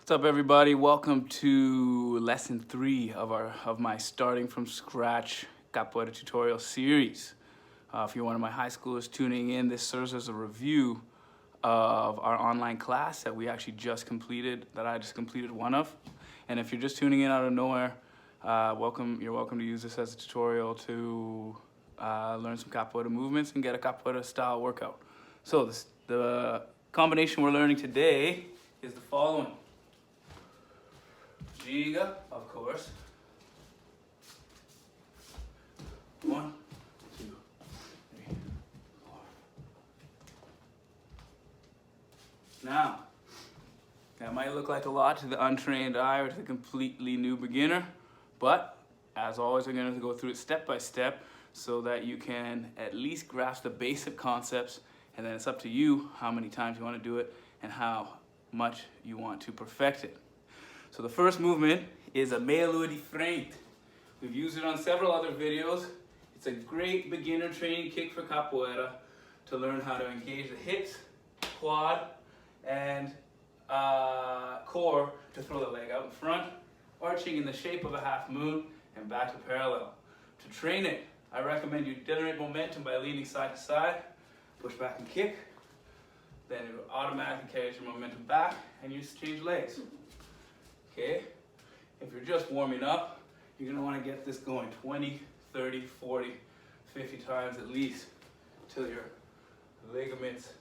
What's up, everybody? Welcome to lesson 3 of my starting from scratch Capoeira tutorial series. If you're one of my high schoolers tuning in, this serves as a review of our online class that we actually just completed, that I just completed one of. And if you're just tuning in out of nowhere, you're welcome to use this as a tutorial to learn some Capoeira movements and get a Capoeira style workout. So the combination we're learning today is the following. Ginga, of course. 1, 2, 3, 4. Now, that might look like a lot to the untrained eye or to the completely new beginner, but as always, we're going to go through it step by step so that you can at least grasp the basic concepts, and then it's up to you how many times you want to do it and how much you want to perfect it. So the first movement is a meia lua de frente. We've used it on several other videos. It's a great beginner training kick for Capoeira to learn how to engage the hips, quad, and core to throw the leg out in front, arching in the shape of a half moon and back to parallel. To train it, I recommend you generate momentum by leaning side to side, push back and kick, then it will automatically carry your momentum back and you just change legs. Okay, if you're just warming up, you're going to want to get this going 20, 30, 40, 50 times at least till your ligaments,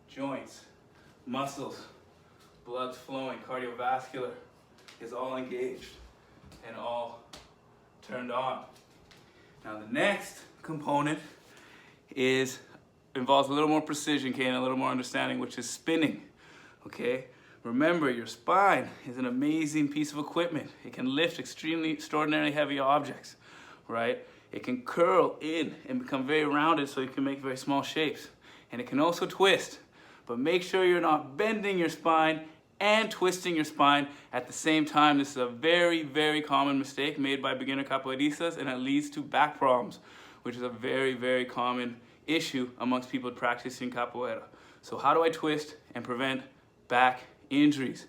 joints, muscles, blood's flowing, cardiovascular is all engaged and all turned on. Now the next component involves a little more precision, okay, and a little more understanding, which is spinning, okay? Remember, your spine is an amazing piece of equipment. It can lift extraordinarily heavy objects, right? It can curl in and become very rounded so you can make very small shapes. And it can also twist, but make sure you're not bending your spine and twisting your spine at the same time. This is a very, very common mistake made by beginner capoeiristas, and it leads to back problems, which is a very, very common issue amongst people practicing capoeira. So how do I twist and prevent back injuries?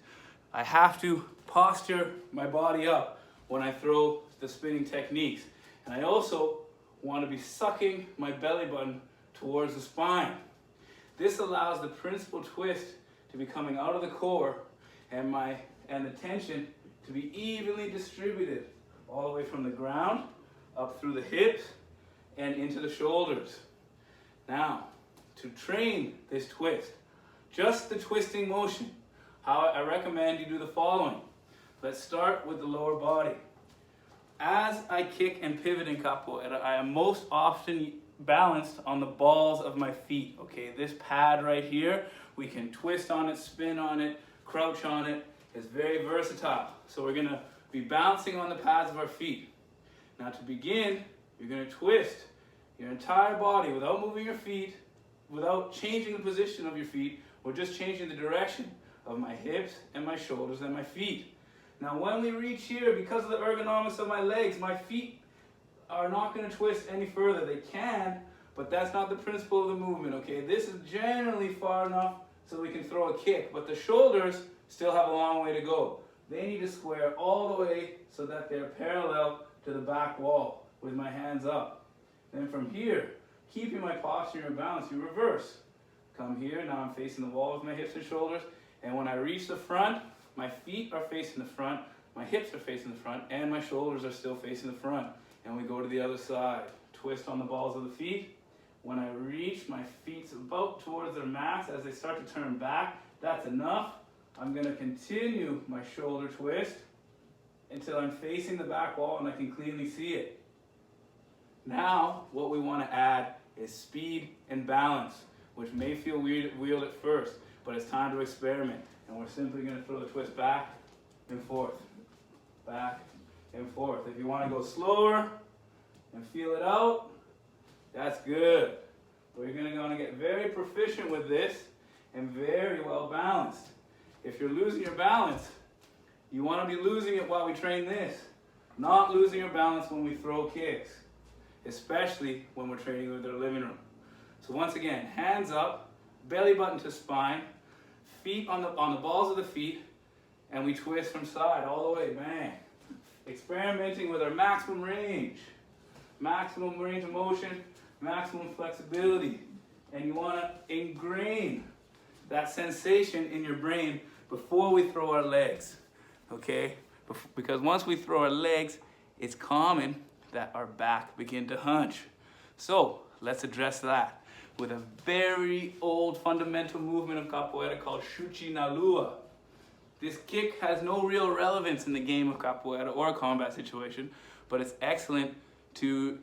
I have to posture my body up when I throw the spinning techniques. And I also want to be sucking my belly button towards the spine. This allows the principal twist to be coming out of the core and the tension to be evenly distributed all the way from the ground up through the hips and into the shoulders. Now, to train this twist, just the twisting motion, I recommend you do the following. Let's start with the lower body. As I kick and pivot in Capoeira, I am most often balanced on the balls of my feet. Okay, this pad right here, we can twist on it, spin on it, crouch on it. It's very versatile. So we're gonna be bouncing on the pads of our feet. Now to begin, you're gonna twist your entire body without moving your feet, without changing the position of your feet. We're just changing the direction of my hips and my shoulders and my feet. Now when we reach here, because of the ergonomics of my legs, my feet are not going to twist any further. They can, but that's not the principle of the movement, okay? This is generally far enough so we can throw a kick, but the shoulders still have a long way to go. They need to square all the way so that they're parallel to the back wall with my hands up. Then from here, keeping my posture and balance, you reverse. Come here, now I'm facing the wall with my hips and shoulders, and when I reach the front, my feet are facing the front, my hips are facing the front, and my shoulders are still facing the front. And we go to the other side. Twist on the balls of the feet. When I reach, my feet's about towards their mats. As they start to turn back, that's enough. I'm going to continue my shoulder twist until I'm facing the back wall and I can clearly see it. Now, what we want to add is speed and balance, which may feel weird at first, but it's time to experiment. And we're simply going to throw the twist back and forth, back and forth. If you want to go slower and feel it out, that's good. But you're going to get very proficient with this and very well balanced. If you're losing your balance, you want to be losing it while we train this, not losing your balance when we throw kicks, especially when we're training with our living room. So once again, hands up, belly button to spine, feet on the balls of the feet, and we twist from side all the way, bang. Experimenting with our maximum range of motion, maximum flexibility. And you want to ingrain that sensation in your brain before we throw our legs, okay? Because once we throw our legs, it's common that our back begin to hunch. So let's address that with a very old fundamental movement of capoeira called Shuchi na lua. This kick has no real relevance in the game of capoeira or a combat situation, but it's excellent to,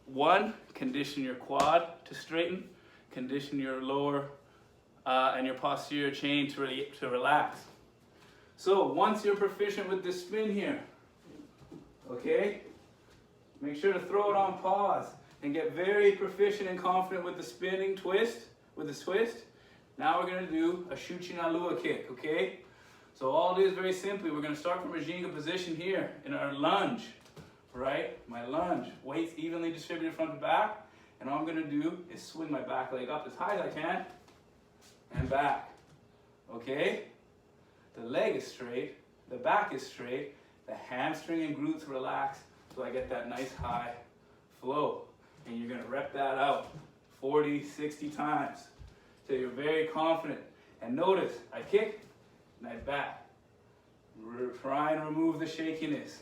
one, condition your quad to straighten, condition your lower and your posterior chain to relax. So once you're proficient with this spin here, okay, make sure to throw it on pause and get very proficient and confident with the spinning twist, Now we're going to do a Shuchi na lua kick, okay? So all it is, very simply, we're going to start from a Ginga position here in our lunge, right? My lunge, weights evenly distributed front to back, and all I'm going to do is swing my back leg up as high as I can and back, okay? The leg is straight, the back is straight, the hamstring and glutes relax, so I get that nice high flow. And you're going to rep that out 40, 60 times till you're very confident. And notice, I kick and I back. Try and remove the shakiness.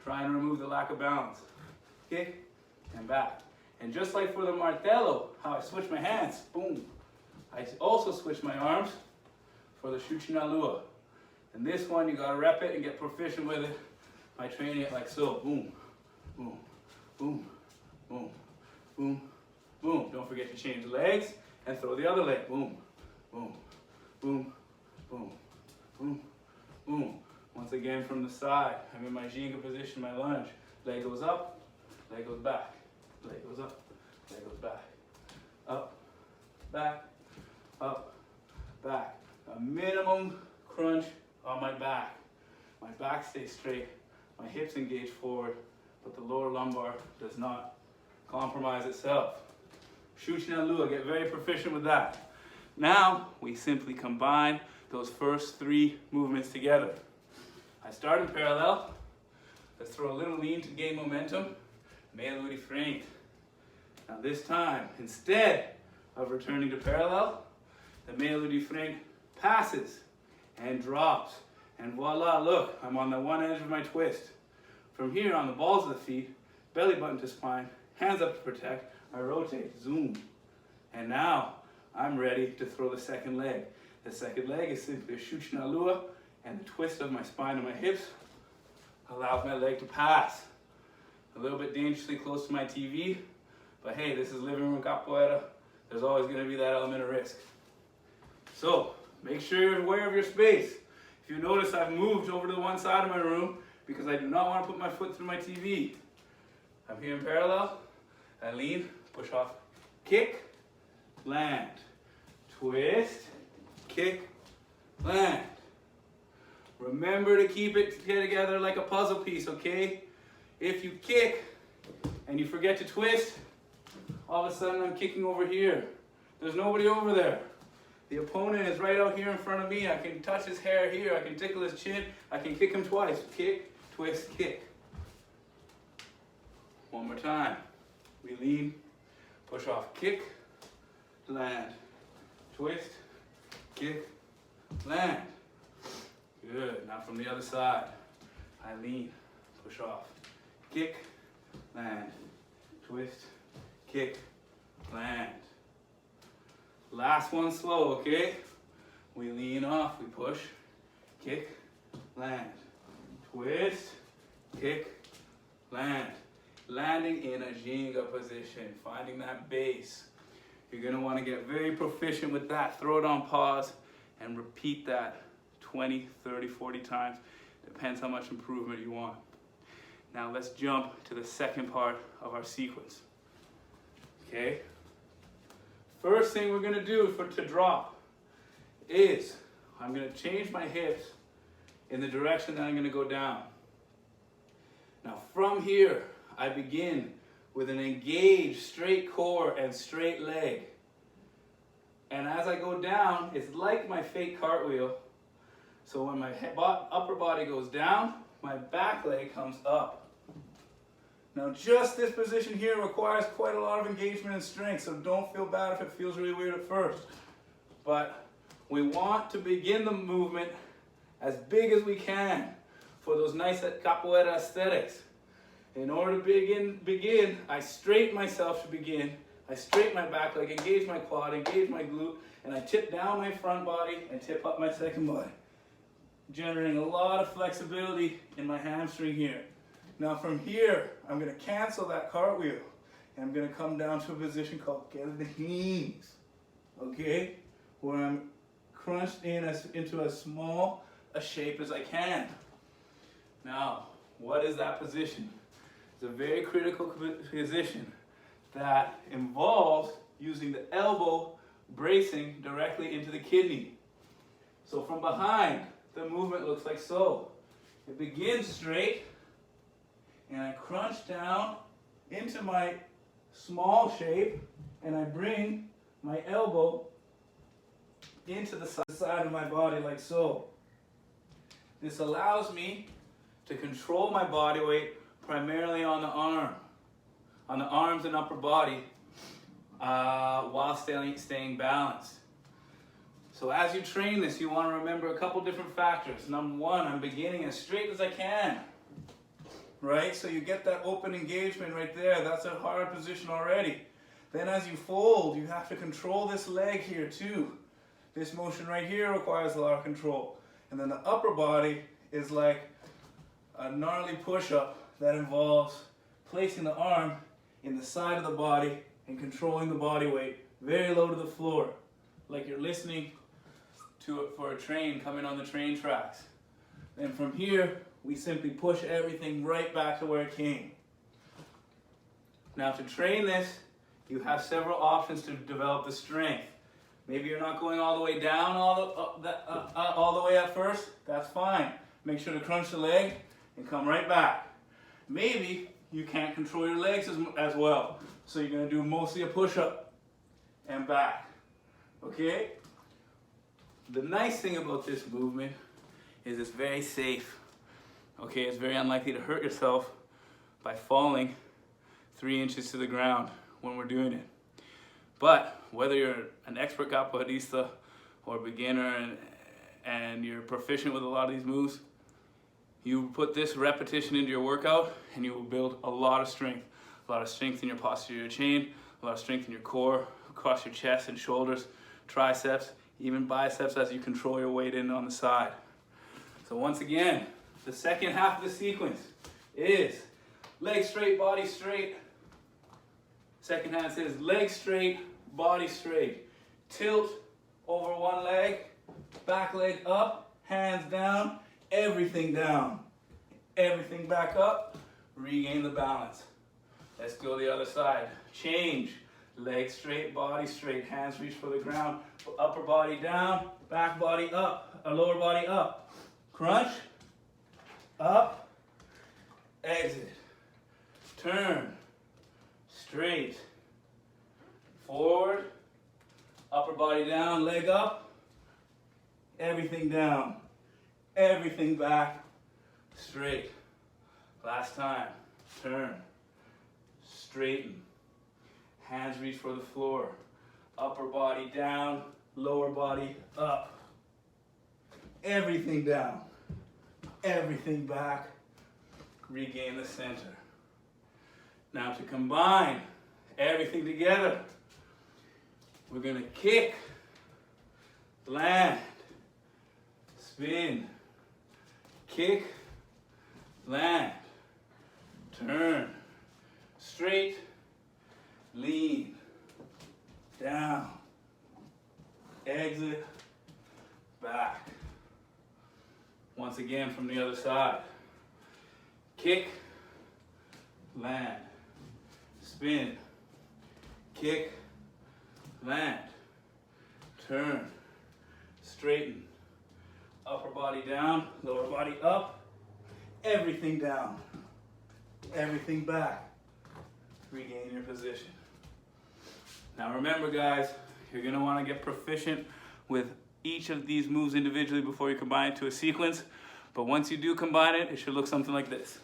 Try and remove the lack of balance. Kick and back. And just like for the martello, how I switch my hands, boom. I also switch my arms for the Shuchi na lua. And this one, you gotta rep it and get proficient with it by training it like so. Boom, boom, boom, boom, boom, boom. Don't forget to change legs and throw the other leg. Boom, boom, boom, boom, boom, boom. Once again from the side, I'm in my Ginga position, my lunge. Leg goes up, leg goes back. Leg goes up, leg goes back. Up, back, up, back. A minimum crunch on my back. My back stays straight, my hips engage forward, but the lower lumbar does not compromise itself. Shuchi na lua, get very proficient with that. Now, we simply combine those first three movements together. I start in parallel. Let's throw a little lean to gain momentum. Meia de frente. Now this time, instead of returning to parallel, the meia de frente passes and drops. And voila, look, I'm on the one edge of my twist. From here, on the balls of the feet, belly button to spine, hands up to protect, I rotate, zoom. And now, I'm ready to throw the second leg. The second leg is simply a Shuchi na lua, and the twist of my spine and my hips allows my leg to pass. A little bit dangerously close to my TV, but hey, this is living room capoeira. There's always going to be that element of risk. So, make sure you're aware of your space. If you notice, I've moved over to the one side of my room because I do not want to put my foot through my TV. I'm here in parallel. I lean, push off, kick, land, twist, kick, land. Remember to keep it together like a puzzle piece, okay? If you kick and you forget to twist, all of a sudden I'm kicking over here. There's nobody over there. The opponent is right out here in front of me. I can touch his hair here. I can tickle his chin. I can kick him twice. Kick, twist, kick. One more time. We lean, push off, kick, land, twist, kick, land. Good. Now from the other side. I lean, push off, kick, land, twist, kick, land. Last one slow, okay? We lean off, we push, kick, land, twist, kick, land. Landing in a Ginga position, finding that base. You're gonna wanna get very proficient with that. Throw it on pause and repeat that 20, 30, 40 times. Depends how much improvement you want. Now let's jump to the second part of our sequence. Okay? First thing we're gonna do to drop is I'm gonna change my hips in the direction that I'm gonna go down. Now from here, I begin with an engaged straight core and straight leg. And as I go down, it's like my fake cartwheel, So when my upper body goes down, my back leg comes up. Now just this position here requires quite a lot of engagement and strength, so don't feel bad if it feels really weird at first. But we want to begin the movement as big as we can for those nice capoeira aesthetics. In order to begin, I straighten myself to begin. I straighten my back leg, engage my quad, engage my glute, and I tip down my front body and tip up my second body, generating a lot of flexibility in my hamstring here. Now from here, I'm going to cancel that cartwheel, and I'm going to come down to a position called tandem, okay? Where I'm crunched into as small a shape as I can. Now, what is that position? It's a very critical position that involves using the elbow bracing directly into the kidney. So from behind, the movement looks like so. It begins straight, and I crunch down into my small shape, and I bring my elbow into the side of my body like so. This allows me to control my body weight primarily on the arms and upper body, while staying balanced. So as you train this, you want to remember a couple different factors. Number one, I'm beginning as straight as I can, right? So you get that open engagement right there. That's a hard position already. Then as you fold, you have to control this leg here too. This motion right here requires a lot of control. And then the upper body is like a gnarly push-up that involves placing the arm in the side of the body and controlling the body weight very low to the floor, like you're listening to it for a train coming on the train tracks. Then from here, we simply push everything right back to where it came. Now to train this, you have several options to develop the strength. Maybe you're not going all the way down all the way at first. That's fine. Make sure to crunch the leg and come right back. Maybe you can't control your legs as well. So you're going to do mostly a push-up and back. Okay? The nice thing about this movement is it's very safe. Okay, it's very unlikely to hurt yourself by falling 3 inches to the ground when we're doing it. But whether you're an expert capoeirista or a beginner and you're proficient with a lot of these moves, you put this repetition into your workout and you will build a lot of strength. A lot of strength in your posterior chain, a lot of strength in your core, across your chest and shoulders, triceps, even biceps as you control your weight in on the side. So once again, the second half of the sequence is leg straight, body straight. Second half is leg straight, body straight. Tilt over one leg, back leg up, hands down, everything down. Everything back up, regain the balance. Let's go the other side. Change. Leg straight, body straight, hands reach for the ground. Upper body down, back body up, lower body up. Crunch, up, exit. Turn, straight, forward, upper body down, leg up, everything down, everything back, straight. Last time, turn, straighten, hands reach for the floor, upper body down, lower body up, everything down, everything back, regain the center. Now to combine everything together, we're going to kick, land, spin, kick, land, turn, straight, lean, down, exit, back. Once again from the other side. Kick, land, spin, kick, land, turn, straighten, upper body down, lower body up, everything down, everything back. Regain your position. Now remember guys, you're going to want to get proficient with each of these moves individually before you combine it to a sequence. But once you do combine it, it should look something like this.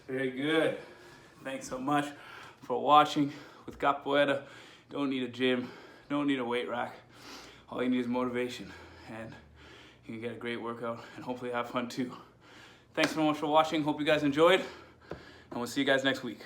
Very good. Thanks so much for watching with Capoeira. Don't need a gym, don't need a weight rack. All you need is motivation, and you can get a great workout and hopefully have fun too. Thanks so much for watching. Hope you guys enjoyed, and we'll see you guys next week.